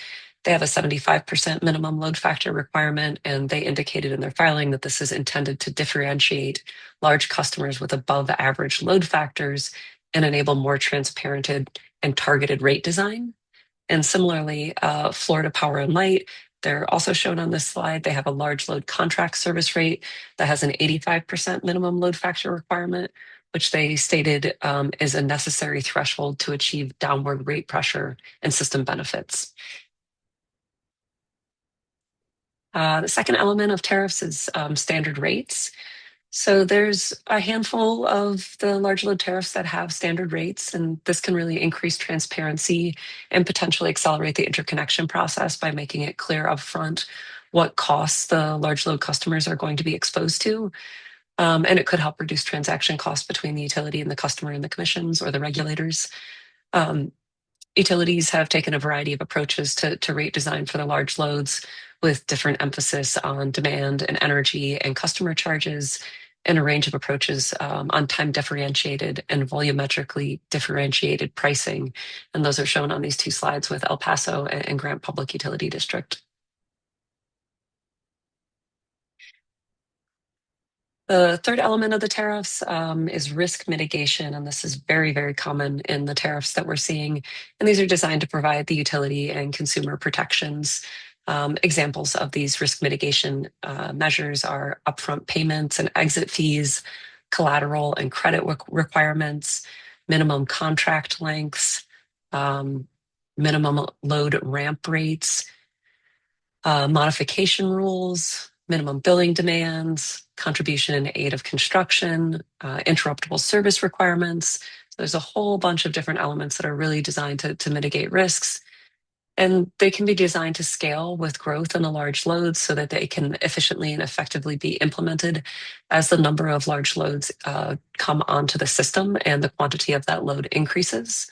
they have a 75% minimum load factor requirement, and they indicated in their filing that this is intended to differentiate large customers with above average load factors and enable more transparent and targeted rate design. And similarly, Florida Power and Light, they're also shown on this slide. They have a large load contract service rate that has an 85% minimum load factor requirement, which they stated is a necessary threshold to achieve downward rate pressure and system benefits. The second element of tariffs is standard rates. So there's a handful of the large load tariffs that have standard rates, and this can really increase transparency and potentially accelerate the interconnection process by making it clear upfront what costs the large load customers are going to be exposed to. And it could help reduce transaction costs between the utility and the customer and the commissions or the regulators. Um, Utilities have taken a variety of approaches to rate design for the large loads with different emphasis on demand and energy and customer charges and a range of approaches on time differentiated and volumetrically differentiated pricing. And those are shown on these two slides with El Paso and Grant Public Utility District. The third element of the tariffs is risk mitigation, and this is very, very common in the tariffs that we're seeing. And these are designed to provide the utility and consumer protections. Examples of these risk mitigation measures are upfront payments and exit fees, collateral and credit requirements, minimum contract lengths, minimum load ramp rates, modification rules, minimum billing demands, contribution in aid of construction, interruptible service requirements. So there's a whole bunch of different elements that are really designed to mitigate risks. And they can be designed to scale with growth in the large loads so that they can efficiently and effectively be implemented as the number of large loads come onto the system and the quantity of that load increases.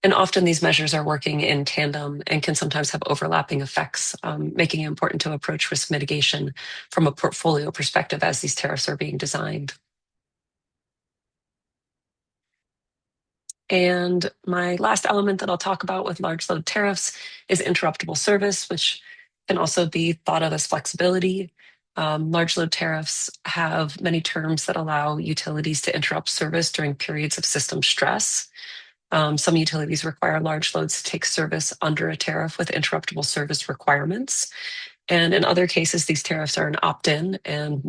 And often these measures are working in tandem and can sometimes have overlapping effects, making it important to approach risk mitigation from a portfolio perspective as these tariffs are being designed. And my last element that I'll talk about with large load tariffs is interruptible service, which can also be thought of as flexibility. Large load tariffs have many terms that allow utilities to interrupt service during periods of system stress. Some utilities require large loads to take service under a tariff with interruptible service requirements. And in other cases, these tariffs are an opt-in and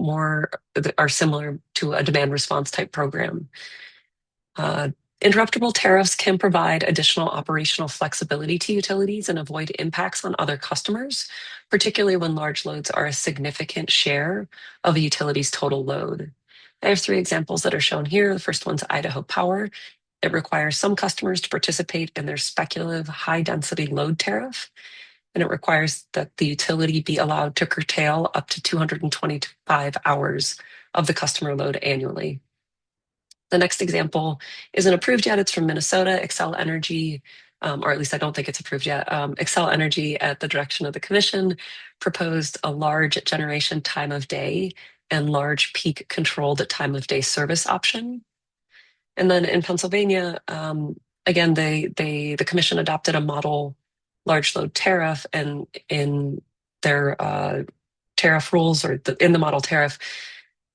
are similar to a demand response type program. Interruptible tariffs can provide additional operational flexibility to utilities and avoid impacts on other customers, particularly when large loads are a significant share of a utility's total load. I have three examples that are shown here. The first one's Idaho Power. It requires some customers to participate in their speculative high density load tariff, and it requires that the utility be allowed to curtail up to 225 hours of the customer load annually. The next example isn't approved yet. It's from Minnesota, Xcel Energy, or at least I don't think it's approved yet. Xcel Energy, at the direction of the commission, proposed a large generation time of day and large peak controlled time of day service option. And then in Pennsylvania, again, the commission adopted a model large load tariff, and in their tariff rules or in the model tariff,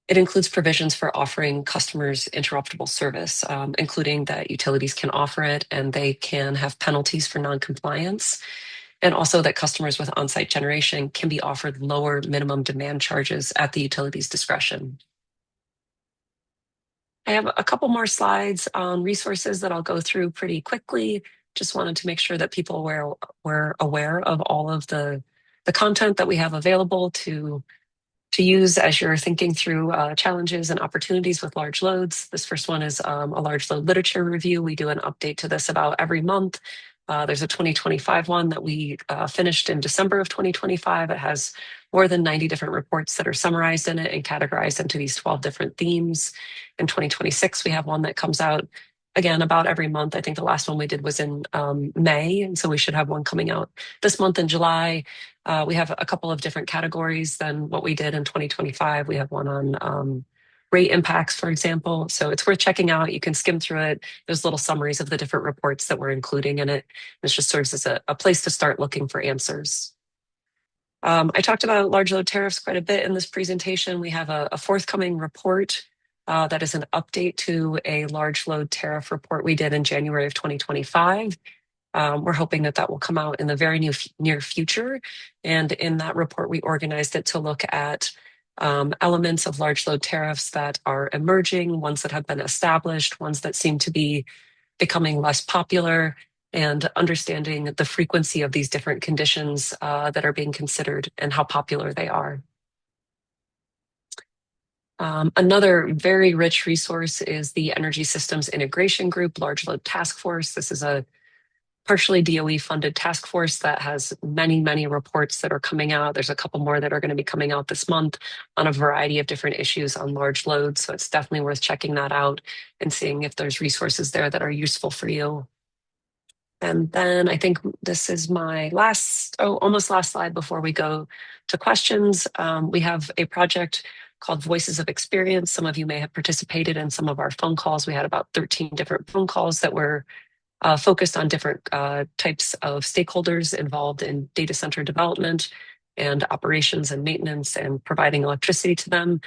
it includes provisions for offering customers interruptible service, including that utilities can offer it and they can have penalties for noncompliance. and also that customers with on-site generation can be offered lower minimum demand charges at the utility's discretion. I have a couple more slides on resources that I'll go through pretty quickly. Just wanted to make sure that people were aware of all of the content that we have available to use as you're thinking through challenges and opportunities with large loads. This first one is a large load literature review. We do an update to this about every month. There's a 2025 one that we finished in December of 2025. It has more than 90 different reports that are summarized in it and categorized into these 12 different themes. In 2026, we have one that comes out again about every month. I think the last one we did was in May, and so we should have one coming out this month in July. We have a couple of different categories than what we did in 2025. We have one on rate impacts, for example. So it's worth checking out. You can skim through it. There's little summaries of the different reports that we're including in it. This just serves as a place to start looking for answers. I talked about large load tariffs quite a bit in this presentation. We have a forthcoming report that is an update to a large load tariff report we did in January of 2025. We're hoping that that will come out in the very near future. And in that report, we organized it to look at elements of large load tariffs that are emerging, ones that have been established, ones that seem to be becoming less popular, and understanding the frequency of these different conditions that are being considered and how popular they are. Another very rich resource is the Energy Systems Integration Group Large Load Task Force. This is a partially DOE funded task force that has many reports that are coming out. There's a couple more that are going to be coming out this month on a variety of different issues on large loads. So it's definitely worth checking that out and seeing if there's resources there that are useful for you. And then I think this is my almost last slide before we go to questions. We have a project called Voices of Experience. Some of you may have participated in some of our phone calls. We had about 13 different phone calls that were focused on different types of stakeholders involved in data center development and operations and maintenance and providing electricity to them.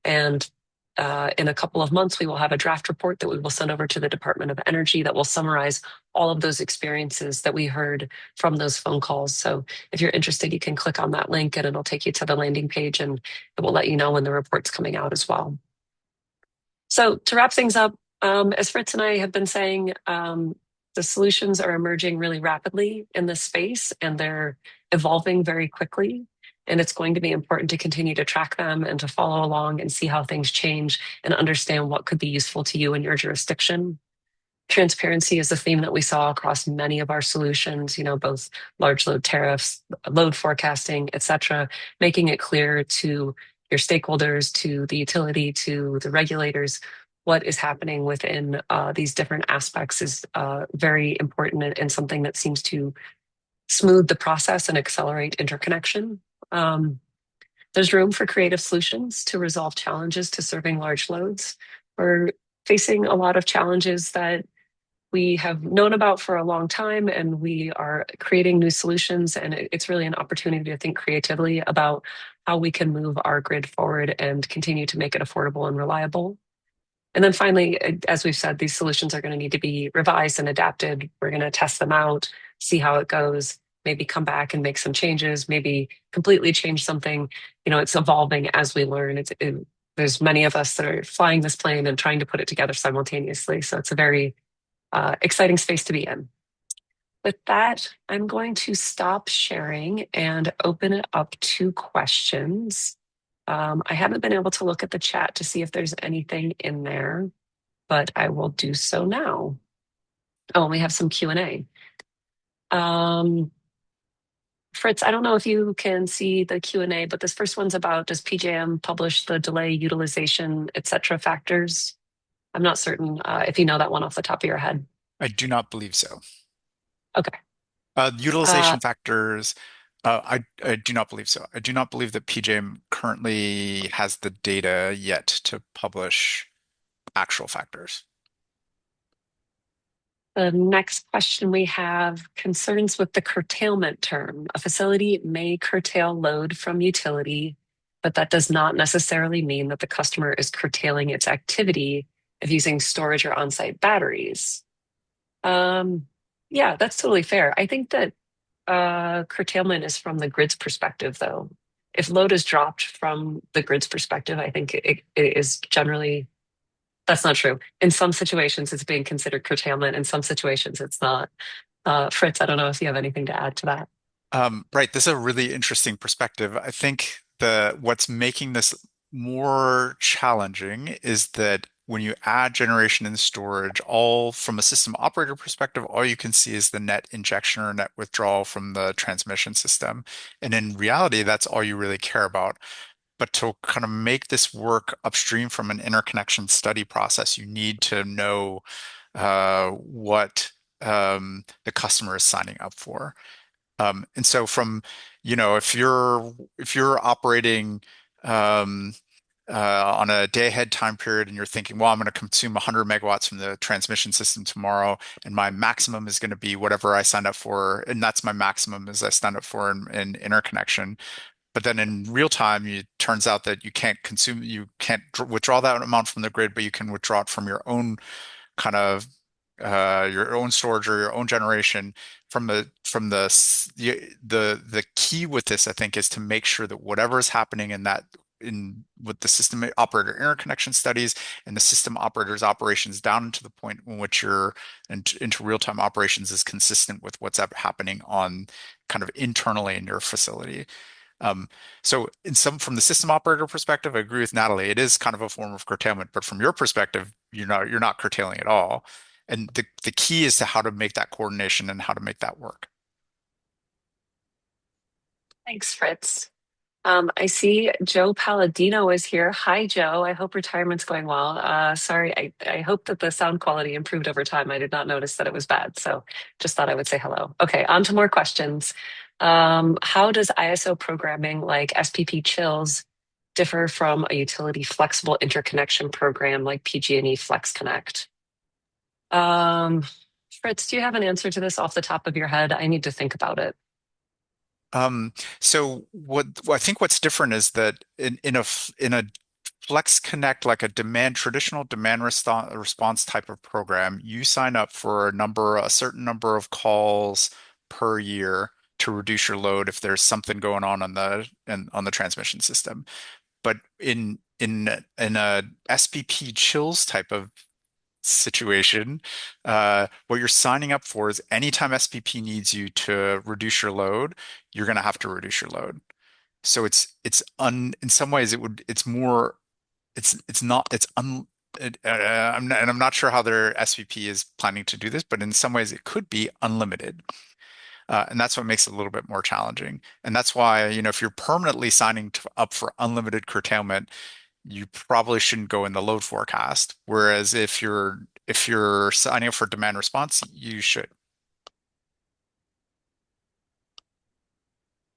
And in a couple of months, we will have a draft report that we will send over to the Department of Energy that will summarize all of those experiences that we heard from those phone calls. So if you're interested, you can click on that link and it'll take you to the landing page and it will let you know when the report's coming out as well. So to wrap things up, as Fritz and I have been saying, the solutions are emerging really rapidly in this space and they're evolving very quickly. And it's going to be important to continue to track them and to follow along and see how things change and understand what could be useful to you in your jurisdiction. Transparency is a theme that we saw across many of our solutions, both large load tariffs, load forecasting, et cetera, making it clear to your stakeholders, to the utility, to the regulators, what is happening within these different aspects is very important and something that seems to smooth the process and accelerate interconnection. There's room for creative solutions to resolve challenges to serving large loads. We're facing a lot of challenges that we have known about for a long time, and we are creating new solutions. And it's really an opportunity to think creatively about how we can move our grid forward and continue to make it affordable and reliable. And then finally, as we've said, these solutions are going to need to be revised and adapted. We're going to test them out, see how it goes, maybe come back and make some changes, maybe completely change something. It's evolving as we learn. There's many of us that are flying this plane and trying to put it together simultaneously. So it's a very exciting space to be in. With that, I'm going to stop sharing and open it up to questions. I haven't been able to look at the chat to see if there's anything in there, but I will do so now. Oh, and we have some Q&A. Fritz, I don't know if you can see the Q&A, but this first one's about, does PJM publish the delay, utilization, et cetera factors? I'm not certain if you know that one off the top of your head. I do not believe so. Okay. Utilization factors, I do not believe so. I do not believe that PJM currently has the data yet to publish actual factors. The next question we have concerns with the curtailment term. A facility may curtail load from utility, but that does not necessarily mean that the customer is curtailing its activity of using storage or on-site batteries. Yeah, that's totally fair. I think that curtailment is from the grid's perspective, though. If load is dropped from the grid's perspective, I think it is generally, that's not true. In some situations, it's being considered curtailment. In some situations, it's not. Fritz, I don't know if you have anything to add to that. Right, this is a really interesting perspective. I think the what's making this more challenging is that when you add generation and storage, all from a system operator perspective, all you can see is the net injection or net withdrawal from the transmission system. And in reality, that's all you really care about. But to kind of make this work upstream from an interconnection study process, you need to know what the customer is signing up for. And so from, if you're operating um, on a day ahead time period and you're thinking, well, I'm going to consume 100 megawatts from the transmission system tomorrow, and my maximum is going to be whatever I signed up for, and that's my maximum as I signed up for in interconnection. But then in real time, it turns out that you can't withdraw that amount from the grid, but you can withdraw it from your own kind of your own storage or your own generation the key with this, I think, is to make sure that whatever is happening in with the system operator interconnection studies and the system operator's operations down into the point in which into real-time operations is consistent with what's happening on kind of internally in your facility. Um, so from the system operator perspective, I agree with Natalie. It is kind of a form of curtailment, but from your perspective, you're not curtailing at all. And the key is to how to make that coordination and how to make that work. Thanks, Fritz. I see Joe Palladino is here. Hi, Joe. I hope retirement's going well. Sorry, I hope that the sound quality improved over time. I did not notice that it was bad, so just thought I would say hello. Okay, on to more questions. How does ISO programming like SPP chills differ from a utility flexible interconnection program like PG&E Flex Connect? Um, Fritz, do you have an answer to this off the top of your head? I need to think about it. So I think what's different is that in a Flex Connect, like traditional demand response type of program, you sign up for a certain number of calls per year to reduce your load if there's something going on the transmission system. But in a SPP chills type of situation, what you're signing up for is anytime SPP needs you to reduce your load, you're going to have to reduce your load. So in some ways it's more it's not it's un I'm not sure how their SVP is planning to do this, but in some ways it could be unlimited. And that's what makes it a little bit more challenging. And that's why, if you're permanently signing up for unlimited curtailment, you probably shouldn't go in the load forecast. Whereas if you're signing up for demand response, you should.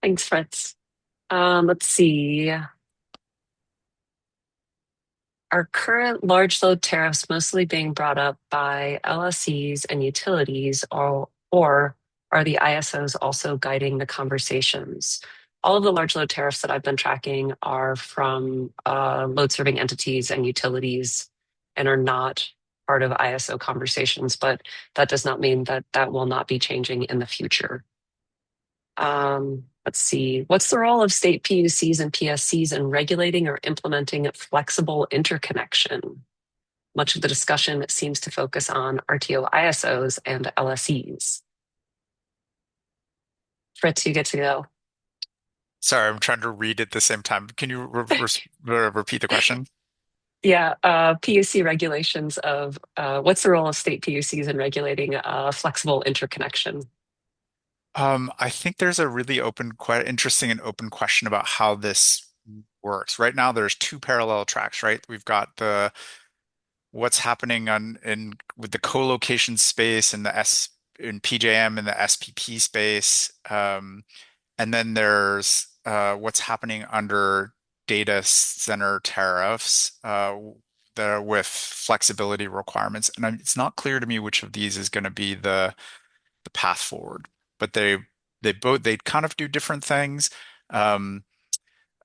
Thanks, Fritz. Let's see. Are current large load tariffs mostly being brought up by LSEs and utilities, or are the ISOs also guiding the conversations? All of the large load tariffs that I've been tracking are from load serving entities and utilities and are not part of ISO conversations, but that does not mean that that will not be changing in the future. Let's see. What's the role of state PUCs and PSCs in regulating or implementing flexible interconnection? Much of the discussion seems to focus on RTO ISOs and LSEs. Fritz, you get to go. Sorry, I'm trying to read at the same time. Can you repeat the question? Yeah, PUC regulations of what's the role of state PUCs in regulating flexible interconnection? I think there's a really quite interesting and open question about how this works. Right now, there's two parallel tracks, right? We've got the what's happening in with the co-location space and in PJM and the SPP space, and then there's what's happening under data center tariffs that are with flexibility requirements. And it's not clear to me which of these is going to be the path forward, but they kind of do different things. Um,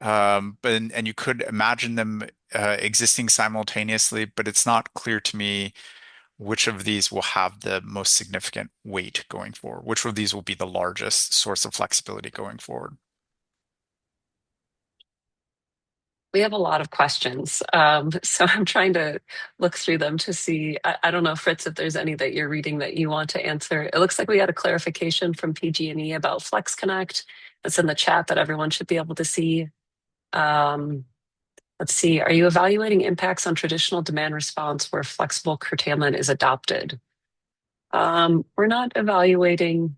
but and you could imagine them existing simultaneously, but it's not clear to me which of these will have the most significant weight going forward? Which of these will be the largest source of flexibility going forward? We have a lot of questions. So I'm trying to look through them to see. I don't know, Fritz, if there's any that you're reading that you want to answer. It looks like we had a clarification from PG&E about Flex Connect. That's in the chat that everyone should be able to see. Um, let's see. Are you evaluating impacts on traditional demand response where flexible curtailment is adopted? We're not evaluating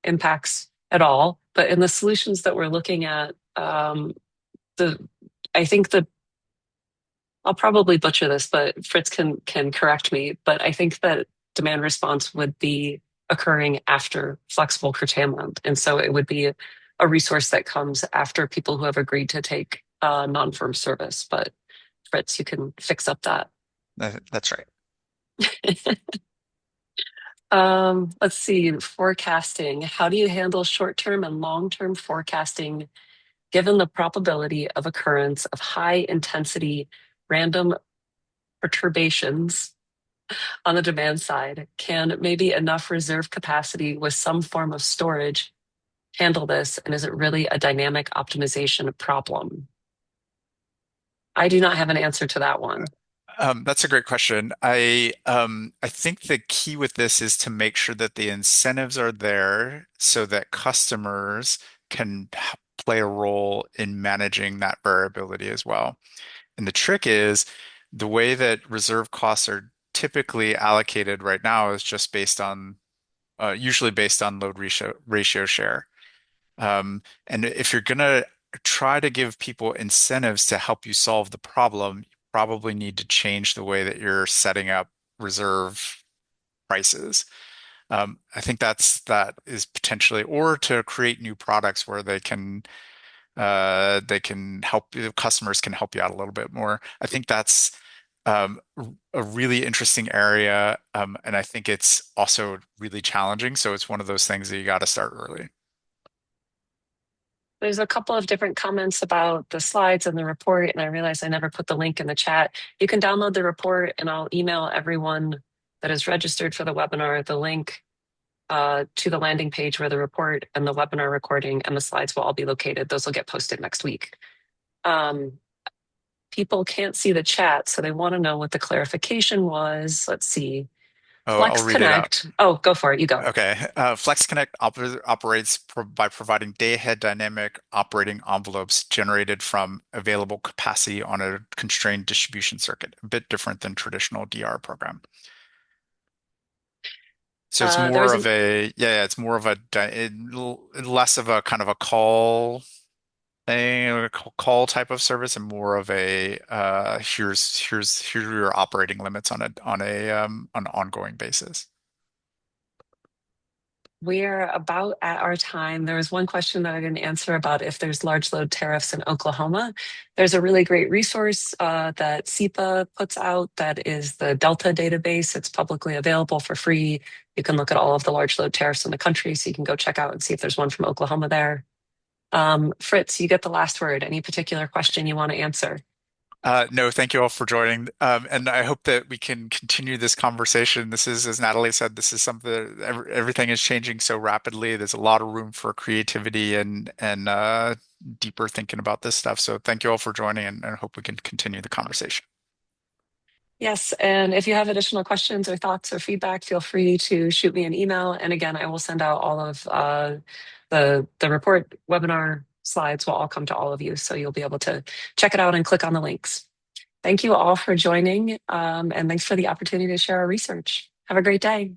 impacts at all, but in the solutions that we're looking at, the I think the I'll probably butcher this, but Fritz can correct me. But I think that demand response would be occurring after flexible curtailment, and so it would be a resource that comes after people who have agreed to take non-firm service. But Fritz, you can fix up that. That's right. Let's see, forecasting. How do you handle short-term and long-term forecasting given the probability of occurrence of high intensity random perturbations on the demand side? Can maybe enough reserve capacity with some form of storage handle this? And is it really a dynamic optimization problem? I do not have an answer to that one. That's a great question. I think the key with this is to make sure that the incentives are there so that customers can play a role in managing that variability as well. And the trick is the way that reserve costs are typically allocated right now is just based on usually based on load ratio share. And if you're gonna try to give people incentives to help you solve the problem, you probably need to change the way that you're setting up reserve prices. I think that is potentially, or to create new products where they can help customers can help you out a little bit more. I think that's um, a really interesting area, and I think it's also really challenging. So it's one of those things that you got to start early. There's a couple of different comments about the slides and the report, and I realized I never put the link in the chat. You can download the report, and I'll email everyone that is registered for the webinar the link to the landing page where the report and the webinar recording and the slides will all be located. Those will get posted next week. Um, People can't see the chat, so they want to know what the clarification was. Let's see. Oh, I'll Flex read it out. Connect. Oh, go for it. You go. Okay. FlexConnect operates by providing day-ahead dynamic operating envelopes generated from available capacity on a constrained distribution circuit, a bit different than traditional DR program. So it's There more was of an a, yeah, it's more of a, less of a kind of a call thing, a call type of service, and more of a, here are your operating limits on an ongoing basis. We're about at our time. There was one question that I didn't answer about if there's large load tariffs in Oklahoma. There's a really great resource that SEPA puts out that is the Delta database. It's publicly available for free. You can look at all of the large load tariffs in the country, so you can go check out and see if there's one from Oklahoma there. Fritz, you get the last word. Any particular question you want to answer? No, thank you all for joining. And I hope that we can continue this conversation. This is, as Natalie said, this is something that everything is changing so rapidly. There's a lot of room for creativity and deeper thinking about this stuff. So thank you all for joining, and I hope we can continue the conversation. Yes, and if you have additional questions or thoughts or feedback, feel free to shoot me an email. And again, I will send out all of the report webinar slides will all come to all of you, so you'll be able to check it out and click on the links. Thank you all for joining, and thanks for the opportunity to share our research. Have a great day.